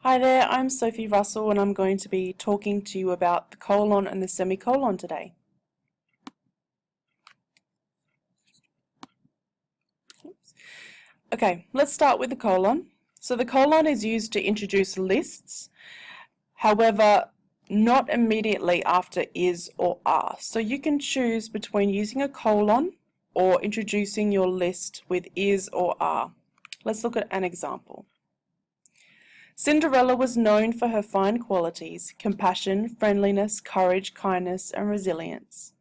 Hi there, I'm Sophie Russell and I'm going to be talking to you about the colon and the semicolon today. Okay, let's start with the colon. So the colon is used to introduce lists, however, not immediately after is or are. So you can choose between using a colon or introducing your list with is or are. Let's look at an example. Cinderella was known for her fine qualities: compassion, friendliness, courage, kindness, and resilience.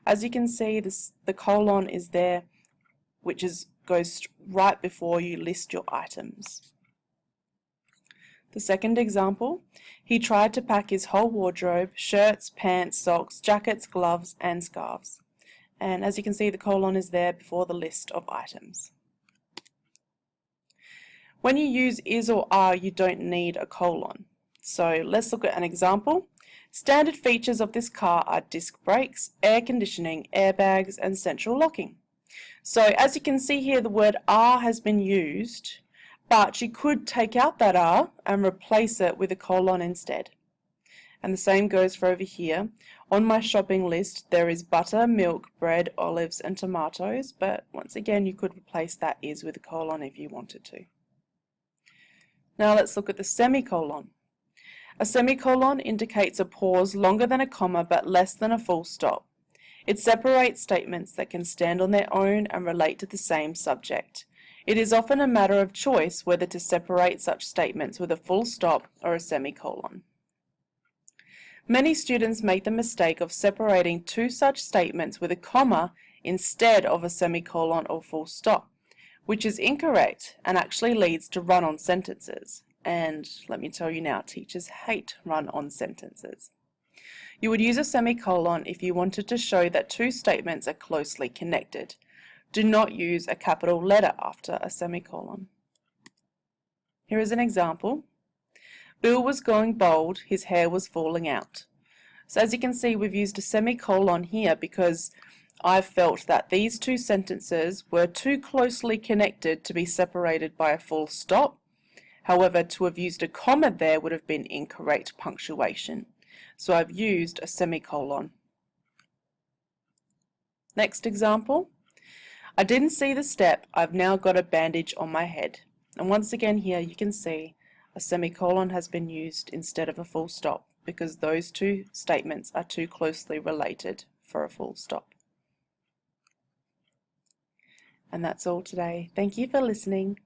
As you can see, the colon is there, which goes right before you list your items. The second example, he tried to pack his whole wardrobe: shirts, pants, socks, jackets, gloves, and scarves. And as you can see, the colon is there before the list of items. When you use is or are, you don't need a colon. So let's look at an example. Standard features of this car are disc brakes, air conditioning, airbags, and central locking. So as you can see here, the word are has been used, but you could take out that are and replace it with a colon instead. And the same goes for over here. On my shopping list, there is butter, milk, bread, olives, and tomatoes, but once again, you could replace that is with a colon if you wanted to. Now let's look at the semicolon. A semicolon indicates a pause longer than a comma but less than a full stop. It separates statements that can stand on their own and relate to the same subject. It is often a matter of choice whether to separate such statements with a full stop or a semicolon. Many students make the mistake of separating two such statements with a comma instead of a semicolon or full stop, which is incorrect and actually leads to run-on sentences. And let me tell you now, teachers hate run-on sentences. You would use a semicolon if you wanted to show that two statements are closely connected. Do not use a capital letter after a semicolon. Here is an example. Bill was going bald, his hair was falling out. So as you can see, we've used a semicolon here because I felt that these two sentences were too closely connected to be separated by a full stop. However, to have used a comma there would have been incorrect punctuation. So I've used a semicolon. Next example. I didn't see the step, I've now got a bandage on my head. And once again here you can see a semicolon has been used instead of a full stop because those two statements are too closely related for a full stop. And that's all today. Thank you for listening.